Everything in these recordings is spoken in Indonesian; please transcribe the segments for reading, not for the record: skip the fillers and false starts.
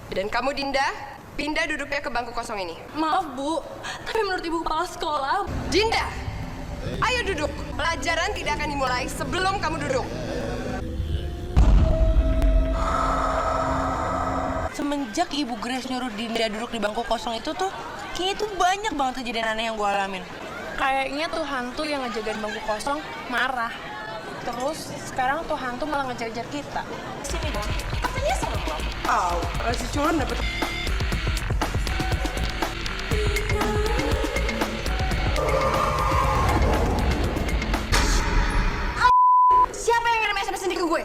Dan kamu Dinda, pindah duduknya ke bangku kosong ini. Maaf Bu, tapi menurut Ibu Kepala Sekolah... Dinda, ayo duduk. Pelajaran tidak akan dimulai sebelum kamu duduk. Semenjak Ibu Grace nyuruh Dinda duduk di bangku kosong itu tuh, kayaknya tuh banyak banget kejadian aneh yang gue alamin. Kayaknya tuh hantu yang ngejagain bangku kosong marah. Terus sekarang tuh hantu malah ngejar-ngejar kita. Sini dong, katanya sama gue. Si culun dapet. Siapa yang ngirim SMS ini ke gue?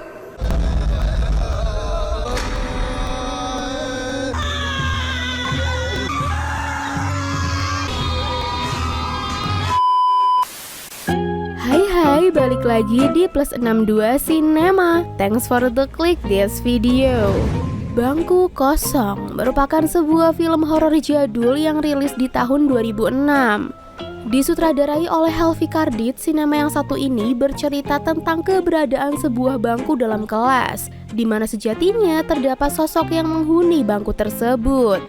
Hai, balik lagi di Plus 62 Cinema. Thanks for the click this video. Bangku Kosong merupakan sebuah film horor jadul yang rilis di tahun 2006. Disutradarai oleh Helvy Kardit, sinema yang satu ini bercerita tentang keberadaan sebuah bangku dalam kelas, di mana sejatinya terdapat sosok yang menghuni bangku tersebut.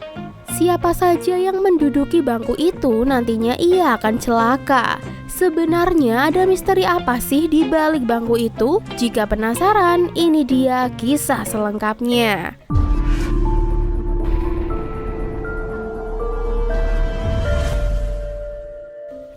Siapa saja yang menduduki bangku itu nantinya ia akan celaka. Sebenarnya ada misteri apa sih di balik bangku itu? Jika penasaran, ini dia kisah selengkapnya.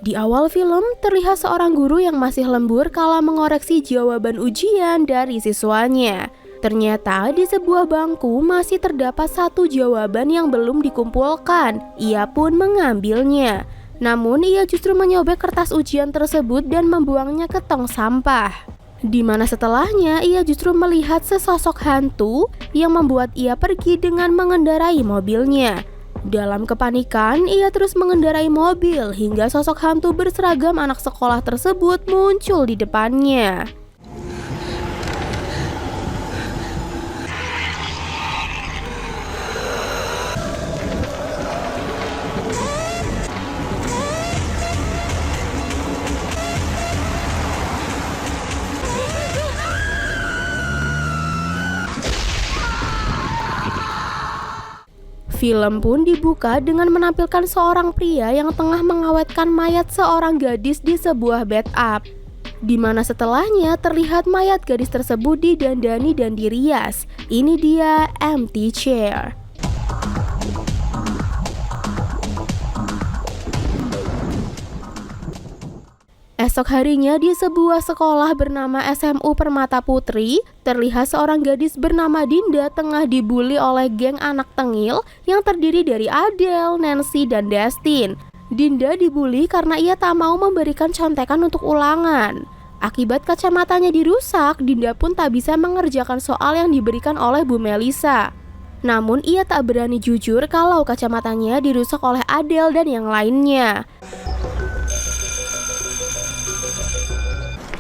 Di awal film, terlihat seorang guru yang masih lembur kala mengoreksi jawaban ujian dari siswanya. Ternyata di sebuah bangku masih terdapat satu jawaban yang belum dikumpulkan. Ia pun mengambilnya. Namun ia justru menyobek kertas ujian tersebut dan membuangnya ke tong sampah. Di mana setelahnya ia justru melihat sesosok hantu yang membuat ia pergi dengan mengendarai mobilnya. Dalam kepanikan, ia terus mengendarai mobil hingga sosok hantu berseragam anak sekolah tersebut muncul di depannya. Film pun dibuka dengan menampilkan seorang pria yang tengah mengawetkan mayat seorang gadis di sebuah bathtub, di mana setelahnya terlihat mayat gadis tersebut didandani dan dirias. Ini dia empty chair. Esok harinya di sebuah sekolah bernama SMU Permata Putri, terlihat seorang gadis bernama Dinda tengah dibully oleh geng anak tengil yang terdiri dari Adele, Nancy, dan Destin. Dinda dibully karena ia tak mau memberikan contekan untuk ulangan. Akibat kacamatanya dirusak, Dinda pun tak bisa mengerjakan soal yang diberikan oleh Bu Melisa. Namun ia tak berani jujur kalau kacamatanya dirusak oleh Adele dan yang lainnya.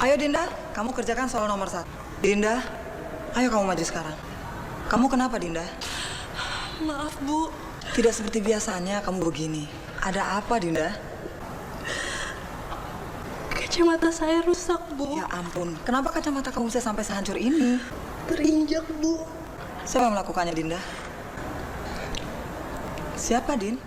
Ayo Dinda, kamu kerjakan soal nomor 1. Dinda, ayo kamu maju sekarang. Kamu kenapa Dinda? Maaf Bu. Tidak seperti biasanya kamu begini. Ada apa Dinda? Kacamata saya rusak Bu. Ya ampun, kenapa kacamata kamu bisa sampai sehancur ini? Terinjak Bu. Siapa yang melakukannya Dinda? Siapa Din?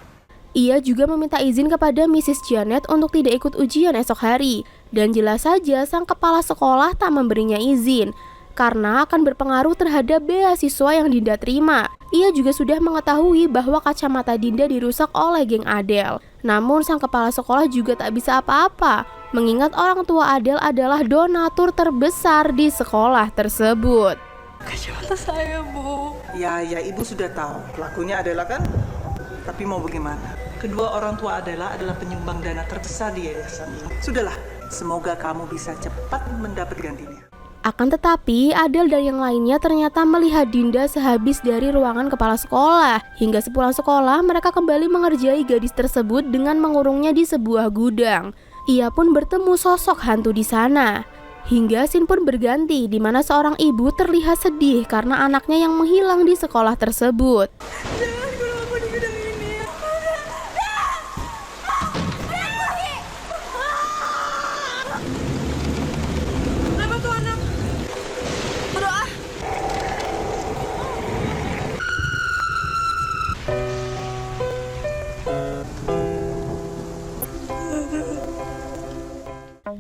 Ia juga meminta izin kepada Mrs. Janet untuk tidak ikut ujian esok hari. Dan jelas saja sang kepala sekolah tak memberinya izin, karena akan berpengaruh terhadap beasiswa yang Dinda terima. Ia juga sudah mengetahui bahwa kacamata Dinda dirusak oleh geng Adele. Namun sang kepala sekolah juga tak bisa apa-apa, mengingat orang tua Adele adalah donatur terbesar di sekolah tersebut. Kacamata saya Bu. Ya, ibu sudah tahu pelakunya adalah kan? Tapi mau bagaimana? Kedua orang tua adalah penyumbang dana terbesar di yayasan ini. Sudahlah, semoga kamu bisa cepat mendapat gantinya. Akan tetapi, Adele dan yang lainnya ternyata melihat Dinda sehabis dari ruangan kepala sekolah. Hingga sepulang sekolah, mereka kembali mengerjai gadis tersebut dengan mengurungnya di sebuah gudang. Ia pun bertemu sosok hantu di sana. Hingga scene pun berganti, di mana seorang ibu terlihat sedih karena anaknya yang menghilang di sekolah tersebut.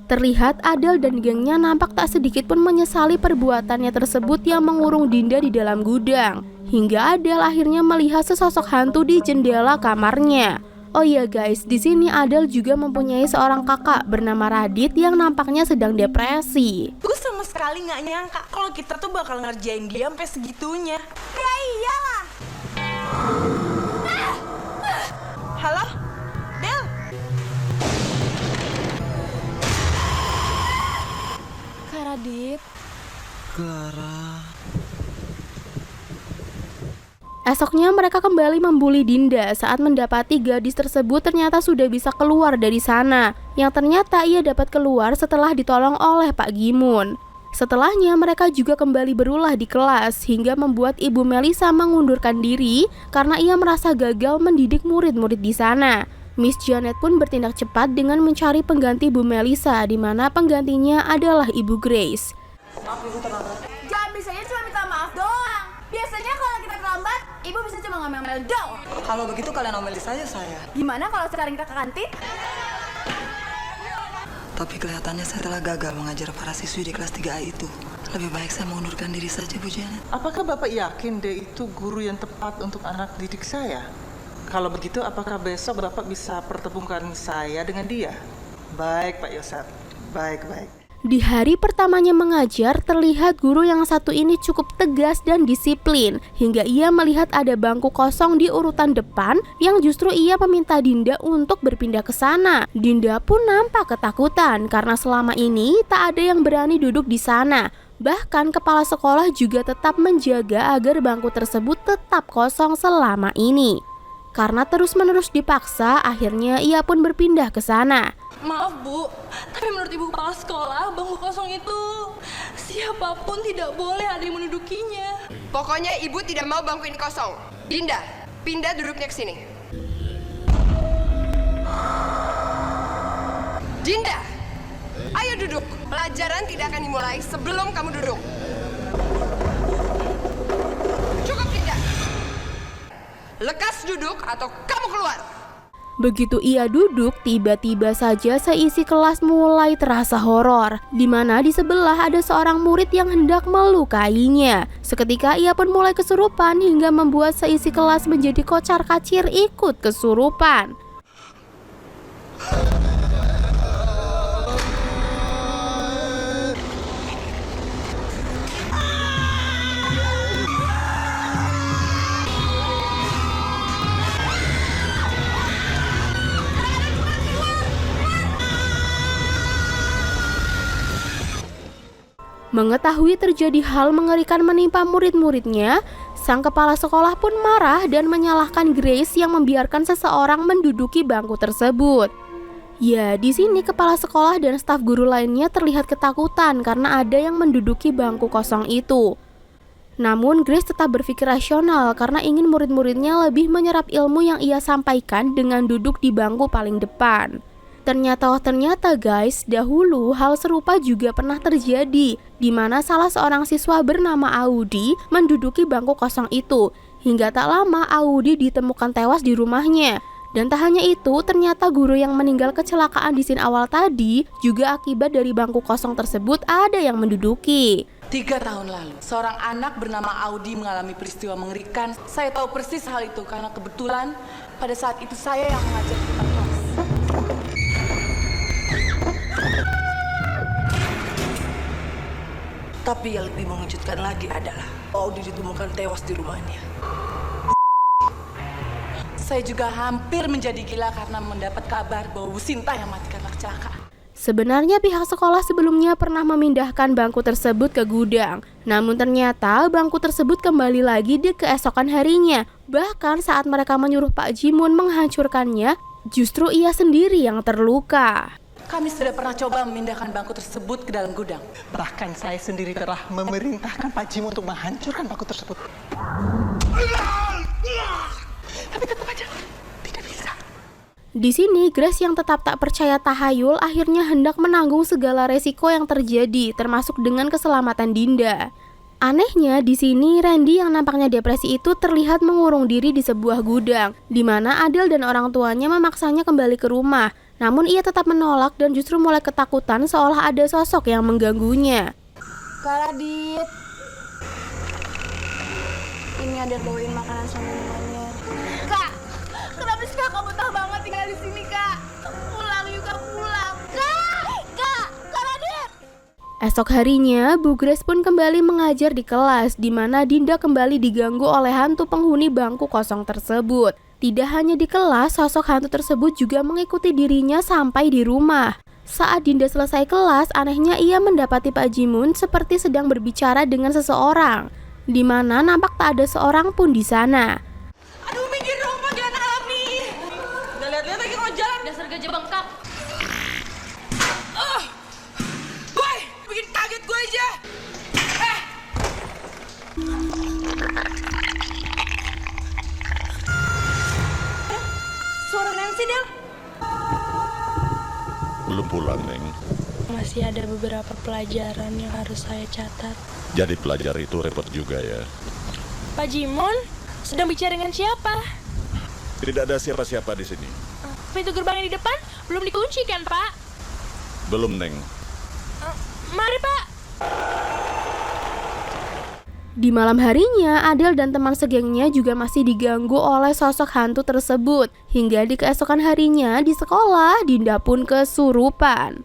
Terlihat Adel dan gengnya nampak tak sedikit pun menyesali perbuatannya tersebut yang mengurung Dinda di dalam gudang. Hingga Adel akhirnya melihat sesosok hantu di jendela kamarnya. Oh iya guys, di sini Adel juga mempunyai seorang kakak bernama Radit yang nampaknya sedang depresi. Gue sama sekali nggak nyangka kalau kita tuh bakal ngerjain dia sampai segitunya. Ya iyalah. Halo, Del. Kak Radit. Clara. Esoknya mereka kembali membuli Dinda saat mendapati gadis tersebut ternyata sudah bisa keluar dari sana. Yang ternyata ia dapat keluar setelah ditolong oleh Pak Gimun. Setelahnya mereka juga kembali berulah di kelas hingga membuat Ibu Melisa mengundurkan diri karena ia merasa gagal mendidik murid-murid di sana. Miss Janet pun bertindak cepat dengan mencari pengganti Bu Melisa, di mana penggantinya adalah Ibu Grace. Jangan bisanya cuma minta maaf doang. Biasanya kalau kita terlambat, ibu bisa cuma ngomel-ngomel doang. Kalau begitu kalian omelin saja saya. Gimana kalau sekarang kita ke kantin? Tapi kelihatannya saya telah gagal mengajar para siswi di kelas 3A itu. Lebih baik saya mengundurkan diri saja, Bu Janet. Apakah Bapak yakin dia itu guru yang tepat untuk anak didik saya? Kalau begitu, apakah besok Bapak bisa pertemukan saya dengan dia? Baik, Pak Yosef. Baik. Di hari pertamanya mengajar, terlihat guru yang satu ini cukup tegas dan disiplin, hingga ia melihat ada bangku kosong di urutan depan yang justru ia meminta Dinda untuk berpindah ke sana. Dinda pun nampak ketakutan karena selama ini tak ada yang berani duduk di sana. Bahkan kepala sekolah juga tetap menjaga agar bangku tersebut tetap kosong selama ini. Karena terus-menerus dipaksa, akhirnya ia pun berpindah ke sana. Maaf Bu, tapi menurut Ibu Kepala Sekolah, bangku kosong itu siapapun tidak boleh ada yang mendudukinya. Pokoknya ibu tidak mau bangku ini kosong. Dinda, pindah duduknya ke sini. Dinda, ayo duduk. Pelajaran tidak akan dimulai sebelum kamu duduk. Cukup, Dinda. Lekas duduk atau kamu keluar. Begitu ia duduk, tiba-tiba saja seisi kelas mulai terasa horor, di mana di sebelah ada seorang murid yang hendak melukainya. Seketika ia pun mulai kesurupan hingga membuat seisi kelas menjadi kocar-kacir ikut kesurupan. Mengetahui terjadi hal mengerikan menimpa murid-muridnya, sang kepala sekolah pun marah dan menyalahkan Grace yang membiarkan seseorang menduduki bangku tersebut. Ya, di sini kepala sekolah dan staf guru lainnya terlihat ketakutan karena ada yang menduduki bangku kosong itu. Namun Grace tetap berpikir rasional karena ingin murid-muridnya lebih menyerap ilmu yang ia sampaikan dengan duduk di bangku paling depan. Ternyata guys, dahulu hal serupa juga pernah terjadi, di mana salah seorang siswa bernama Audi menduduki bangku kosong itu. Hingga tak lama Audi ditemukan tewas di rumahnya. Dan tak hanya itu, ternyata guru yang meninggal kecelakaan di scene awal tadi juga akibat dari bangku kosong tersebut ada yang menduduki. 3 tahun lalu, seorang anak bernama Audi mengalami peristiwa mengerikan. Saya tahu persis hal itu karena kebetulan pada saat itu saya yang mengajar di kelas. Tapi yang lebih mengejutkan lagi adalah Audi ditemukan tewas di rumahnya. Saya juga hampir menjadi gila karena mendapat kabar bahwa Bu Sinta yang mati karena kecelakaan. Sebenarnya pihak sekolah sebelumnya pernah memindahkan bangku tersebut ke gudang. Namun ternyata bangku tersebut kembali lagi di keesokan harinya. Bahkan saat mereka menyuruh Pak Jimun menghancurkannya, justru ia sendiri yang terluka. Kami sudah pernah coba memindahkan bangku tersebut ke dalam gudang. Bahkan saya sendiri telah memerintahkan Pak Jim untuk menghancurkan bangku tersebut. Tapi tetap aja tidak bisa. Di sini Grace yang tetap tak percaya tahayul akhirnya hendak menanggung segala resiko yang terjadi, termasuk dengan keselamatan Dinda. Anehnya di sini Randy yang nampaknya depresi itu terlihat mengurung diri di sebuah gudang, di mana Adel dan orang tuanya memaksanya kembali ke rumah. Namun ia tetap menolak dan justru mulai ketakutan seolah ada sosok yang mengganggunya. Kak Radit, ini ada bawain makanan sama minumannya. Kak, kenapa sih Kak betah banget tinggal di sini Kak? Pulang yuk Kak, pulang. Kak Radit. Esok harinya, Bu Grace pun kembali mengajar di kelas, di mana Dinda kembali diganggu oleh hantu penghuni bangku kosong tersebut. Tidak hanya di kelas, sosok hantu tersebut juga mengikuti dirinya sampai di rumah. Saat Dinda selesai kelas, anehnya ia mendapati Pak Jimun seperti sedang berbicara dengan seseorang, di mana nampak tak ada seorang pun di sana. Aduh, minggir dong panggilan Alami. Udah lihat-lihat lagi mau jalan. Dasar gajah bengkak. Boy, bikin kaget gue aja. Suara Nancy, Del. Belum pulang, Neng. Masih ada beberapa pelajaran yang harus saya catat. Jadi pelajar itu repot juga ya. Pak Jimon sedang bicara dengan siapa? Tidak ada siapa-siapa di sini. Pintu gerbang yang di depan belum dikunci kan, Pak? Belum, Neng. Mari, Pak. Di malam harinya, Adel dan teman segengnya juga masih diganggu oleh sosok hantu tersebut. Hingga di keesokan harinya di sekolah, Dinda pun kesurupan.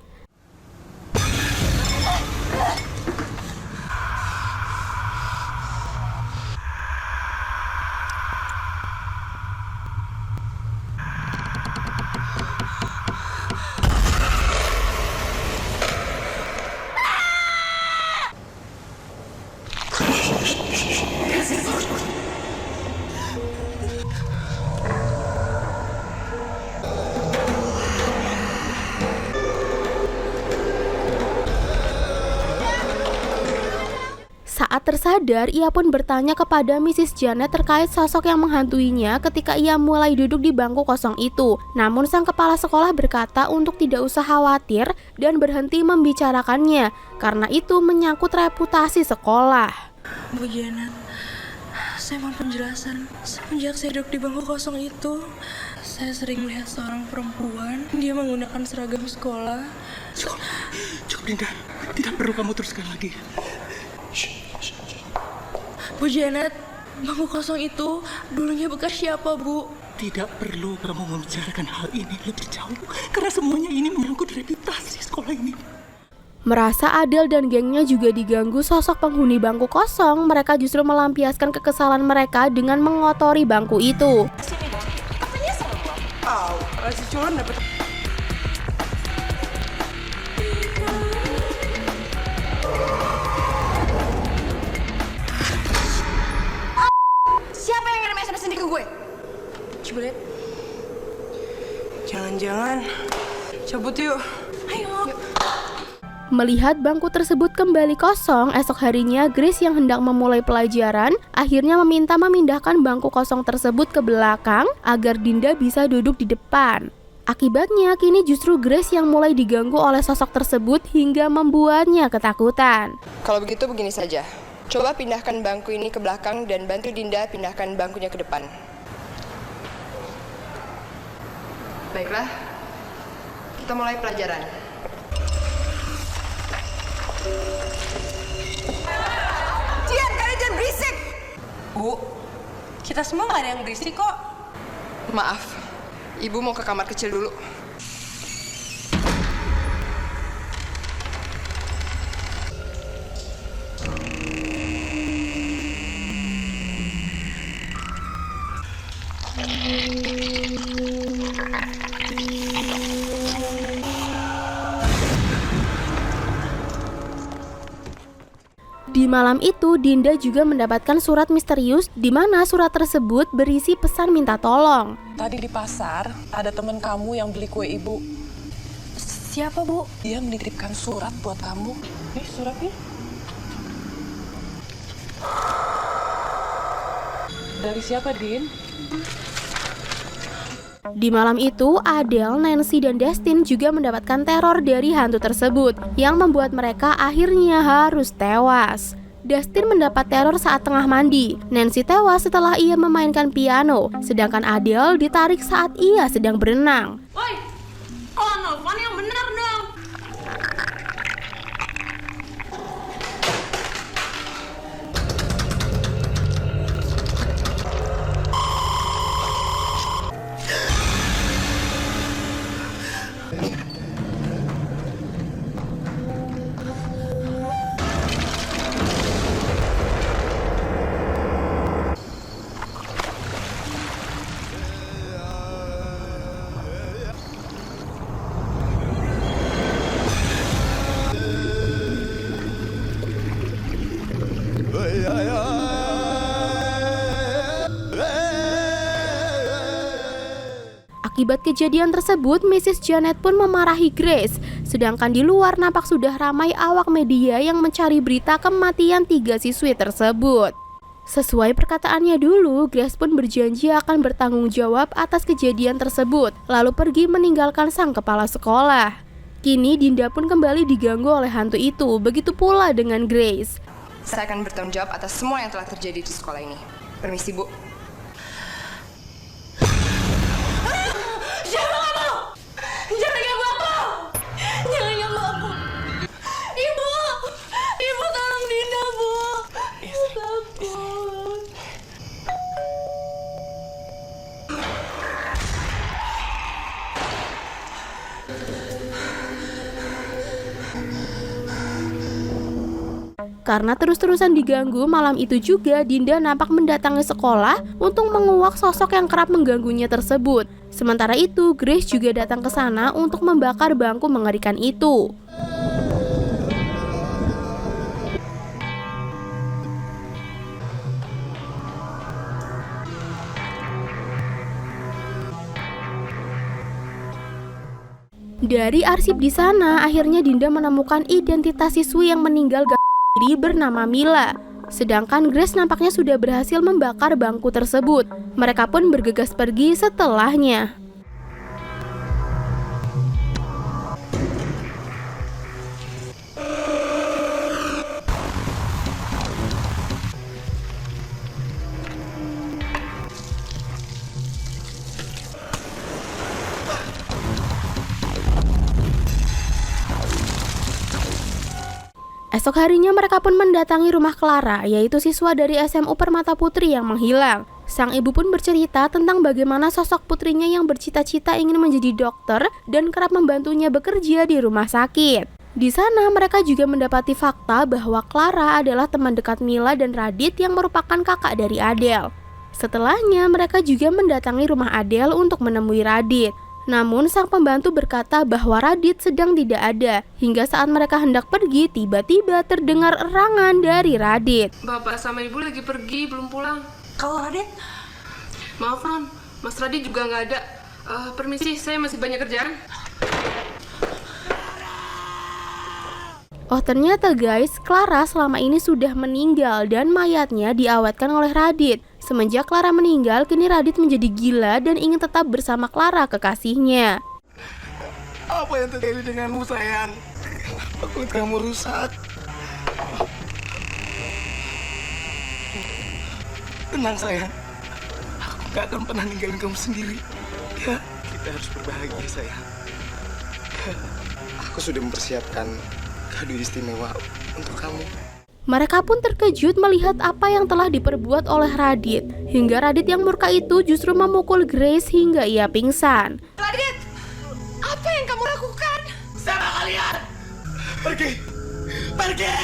Saat tersadar, ia pun bertanya kepada Mrs. Janet terkait sosok yang menghantuinya ketika ia mulai duduk di bangku kosong itu. Namun sang kepala sekolah berkata untuk tidak usah khawatir dan berhenti membicarakannya, karena itu menyangkut reputasi sekolah. Bu Janet, saya mau penjelasan. Semenjak saya duduk di bangku kosong itu, saya sering melihat seorang perempuan. Dia menggunakan seragam sekolah. Cukup Dinda, tidak perlu kamu teruskan lagi. Bu Janet, bangku kosong itu dulunya bekas siapa, Bu? Tidak perlu kamu membicarakan hal ini lebih jauh, karena semuanya ini menyangkut reputasi sekolah ini. Merasa Adel dan gengnya juga diganggu sosok penghuni bangku kosong, mereka justru melampiaskan kekesalan mereka dengan mengotori bangku itu. Si culun dapet. Siapa yang ngirim SMS ini ke gue? Coba lihat. Jangan-jangan cabut yuk. Ayo. Melihat bangku tersebut kembali kosong, esok harinya Grace yang hendak memulai pelajaran akhirnya meminta memindahkan bangku kosong tersebut ke belakang agar Dinda bisa duduk di depan. Akibatnya kini justru Grace yang mulai diganggu oleh sosok tersebut hingga membuatnya ketakutan. Kalau begitu begini saja. Coba pindahkan bangku ini ke belakang dan bantu Dinda pindahkan bangkunya ke depan. Baiklah. Kita mulai pelajaran. Cian, kalian jangan berisik! Bu, kita semua gak ada yang berisik kok. Maaf, Ibu mau ke kamar kecil dulu. Di malam itu, Dinda juga mendapatkan surat misterius di mana surat tersebut berisi pesan minta tolong. Tadi di pasar, ada teman kamu yang beli kue ibu. Siapa, Bu? Dia menitipkan surat buat kamu. Nih suratnya. Dari siapa, Din? Di malam itu, Adele, Nancy, dan Dustin juga mendapatkan teror dari hantu tersebut yang membuat mereka akhirnya harus tewas. Dustin mendapat teror saat tengah mandi. Nancy tewas setelah ia memainkan piano, sedangkan Adele ditarik saat ia sedang berenang. Woi, Kalau nelfon yang bener dong. Akibat kejadian tersebut, Mrs. Janet pun memarahi Grace. Sedangkan di luar nampak sudah ramai awak media yang mencari berita kematian 3 siswi tersebut. Sesuai perkataannya dulu, Grace pun berjanji akan bertanggung jawab atas kejadian tersebut, lalu pergi meninggalkan sang kepala sekolah. Kini Dinda pun kembali diganggu oleh hantu itu, begitu pula dengan Grace. Saya akan bertanggung jawab atas semua yang telah terjadi di sekolah ini. Permisi, Bu. Jangan ganggu aku! Jangan ganggu aku! Ibu! Ibu tolong Dinda, Bu! Ibu takut. Karena terus-terusan diganggu, malam itu juga Dinda nampak mendatangi sekolah untuk menguak sosok yang kerap mengganggunya tersebut. Sementara itu, Grace juga datang ke sana untuk membakar bangku mengerikan itu. Dari arsip di sana, akhirnya Dinda menemukan identitas siswi yang meninggal diri bernama Mila. Sedangkan Grace nampaknya sudah berhasil membakar bangku tersebut. Mereka pun bergegas pergi setelahnya. Esok harinya mereka pun mendatangi rumah Clara, yaitu siswa dari SMU Permata Putri yang menghilang. Sang ibu pun bercerita tentang bagaimana sosok putrinya yang bercita-cita ingin menjadi dokter dan kerap membantunya bekerja di rumah sakit. Di sana mereka juga mendapati fakta bahwa Clara adalah teman dekat Mila dan Radit yang merupakan kakak dari Adele. Setelahnya mereka juga mendatangi rumah Adele untuk menemui Radit. Namun sang pembantu berkata bahwa Radit sedang tidak ada. Hingga saat mereka hendak pergi, tiba-tiba terdengar erangan dari Radit. Bapak sama Ibu lagi pergi, belum pulang. Kalau Radit? Maaf, Ron. Mas Radit juga nggak ada. Permisi, saya masih banyak kerjaan. Oh ternyata guys, Clara selama ini sudah meninggal dan mayatnya diawetkan oleh Radit. Semenjak Clara meninggal, kini Radit menjadi gila dan ingin tetap bersama Clara kekasihnya. Apa yang terjadi denganmu sayang? Kulit kamu rusak. Tenang sayang, aku gak akan pernah ninggalin kamu sendiri. Ya, kita harus berbahagia sayang. Aku sudah mempersiapkan kado istimewa untuk kamu. Mereka pun terkejut melihat apa yang telah diperbuat oleh Radit. Hingga Radit yang murka itu justru memukul Grace hingga ia pingsan. Radit, apa yang kamu lakukan? Sama kalian! Pergi! Pergi!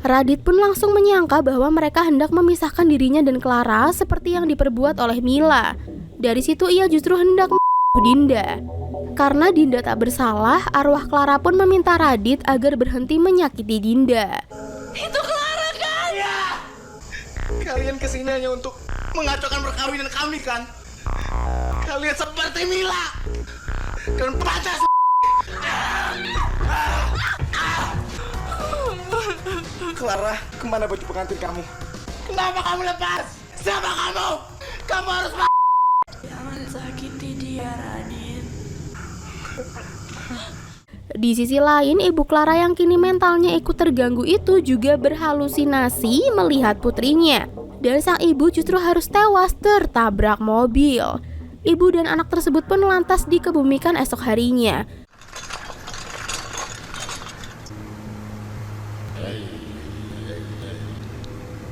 Radit pun langsung menyangka bahwa mereka hendak memisahkan dirinya dan Clara seperti yang diperbuat oleh Mila. Dari situ ia justru hendak Dinda. Karena Dinda tak bersalah, arwah Clara pun meminta Radit agar berhenti menyakiti Dinda. Itu Clara kan? Ya. Kalian kesini hanya untuk mengacaukan perkawinan kami kan? Kalian seperti Mila dan pacar. Clara, kemana baju pengantin kamu? Kenapa kamu lepas? Siapa kamu? Kamu harus Jangan sakiti dia, Radit. Di sisi lain, ibu Clara yang kini mentalnya ikut terganggu itu juga berhalusinasi melihat putrinya. dan sang ibu justru harus tewas tertabrak mobil. Ibu dan anak tersebut pun lantas dikebumikan esok harinya.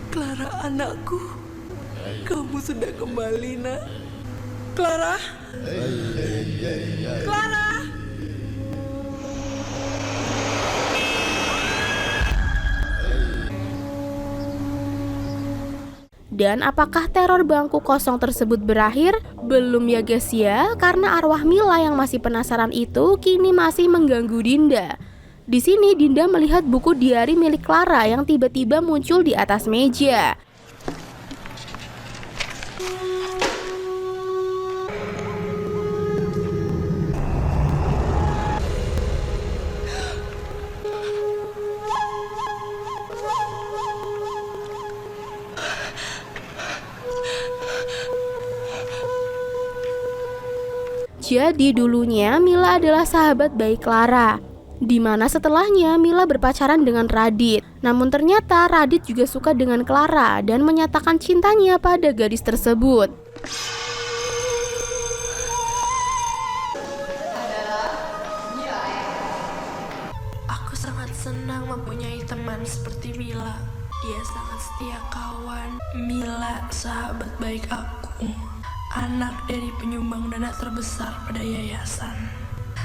Clara, anakku, kamu sudah kembali, nak. Clara? Clara? Dan apakah teror bangku kosong tersebut berakhir? Belum ya guys ya, karena arwah Mila yang masih penasaran itu kini masih mengganggu Dinda. Di sini Dinda melihat buku diari milik Clara yang tiba-tiba muncul di atas meja. Jadi dulunya Mila adalah sahabat baik Clara, di mana setelahnya Mila berpacaran dengan Radit. Namun ternyata Radit juga suka dengan Clara dan menyatakan cintanya pada gadis tersebut. Aku sangat senang mempunyai teman seperti Mila. Dia sangat setia kawan. Mila, sahabat baik aku. Anak dari penyumbang dana terbesar pada yayasan.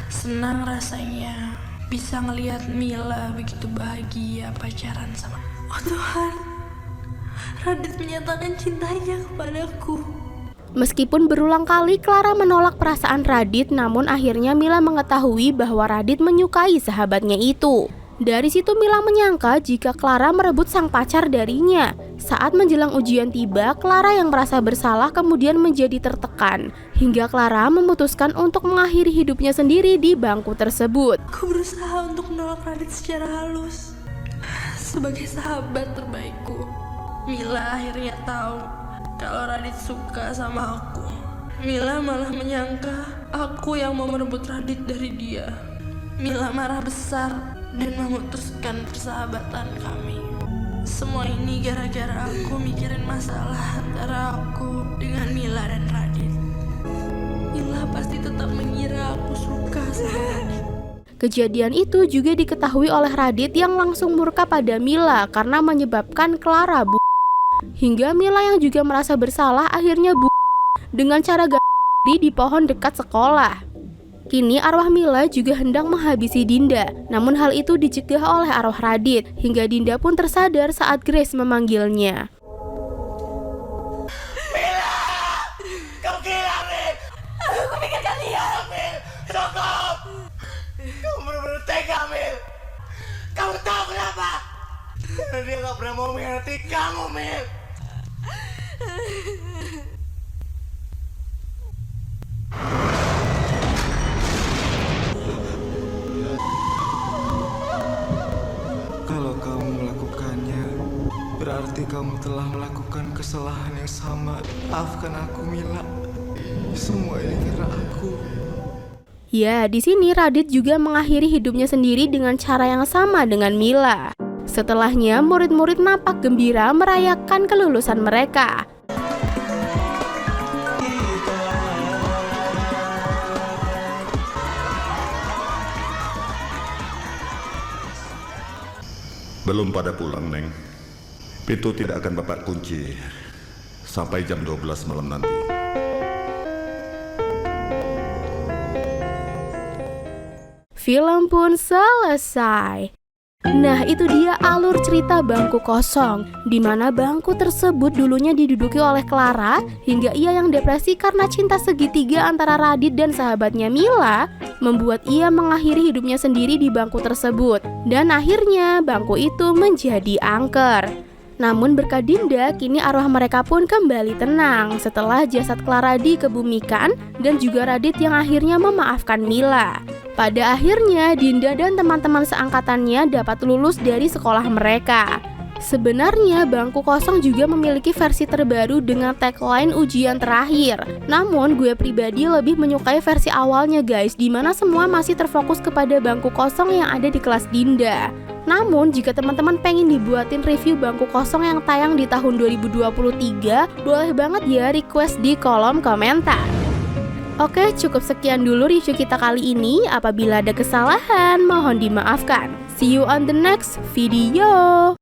Senang rasanya bisa ngelihat Mila begitu bahagia pacaran sama. Oh Tuhan, Radit menyatakan cintanya kepadaku. Meskipun berulang kali Clara menolak perasaan Radit, namun akhirnya Mila mengetahui bahwa Radit menyukai sahabatnya itu. Dari situ Mila menyangka jika Clara merebut sang pacar darinya. Saat menjelang ujian tiba, Clara yang merasa bersalah kemudian menjadi tertekan, hingga Clara memutuskan untuk mengakhiri hidupnya sendiri di bangku tersebut. Aku berusaha untuk menolak Radit secara halus. Sebagai sahabat terbaikku, Mila akhirnya tahu kalau Radit suka sama aku. Mila malah menyangka aku yang mau merebut Radit dari dia. Mila marah besar dan memutuskan persahabatan kami. Semua ini gara-gara aku mikirin masalah antara aku dengan Mila dan Radit. Mila pasti tetap mengira aku suka sama Radit. Kejadian itu juga diketahui oleh Radit yang langsung murka pada Mila karena menyebabkan Clara hingga Mila yang juga merasa bersalah akhirnya dengan cara ganti di pohon dekat sekolah. Kini arwah Mila juga hendak menghabisi Dinda, namun hal itu dicegah oleh arwah Radit, hingga Dinda pun tersadar saat Grace memanggilnya. Mila! Kau gila, Mil! Aku pikirkan dia, Mil! Cukup! Kamu benar-benar tega, Mil! Kamu tahu kenapa? Karena dia gak pernah mau mengkhianati kamu, Mil! Kalau kamu melakukannya, berarti kamu telah melakukan kesalahan yang sama. Maafkan aku, Mila. Semua ini karena aku. Ya, di sini Radit juga mengakhiri hidupnya sendiri dengan cara yang sama dengan Mila. Setelahnya, murid-murid nampak gembira merayakan kelulusan mereka. Belum pada pulang, Neng. Pintu tidak akan Bapak kunci sampai jam 12 malam nanti. Film pun selesai. Nah, itu dia alur cerita Bangku Kosong, di mana bangku tersebut dulunya diduduki oleh Clara hingga ia yang depresi karena cinta segitiga antara Radit dan sahabatnya Mila membuat ia mengakhiri hidupnya sendiri di bangku tersebut. Dan akhirnya bangku itu menjadi angker. Namun berkat Dinda, kini arwah mereka pun kembali tenang setelah jasad Clara dikebumikan dan juga Radit yang akhirnya memaafkan Mila. Pada akhirnya, Dinda dan teman-teman seangkatannya dapat lulus dari sekolah mereka. Sebenarnya, Bangku Kosong juga memiliki versi terbaru dengan tagline ujian terakhir. Namun, gue pribadi lebih menyukai versi awalnya guys, di mana semua masih terfokus kepada Bangku Kosong yang ada di kelas Dinda. Namun, jika teman-teman pengen dibuatin review Bangku Kosong yang tayang di tahun 2023, boleh banget ya request di kolom komentar. Oke, cukup sekian dulu review kita kali ini. Apabila ada kesalahan, mohon dimaafkan. See you on the next video.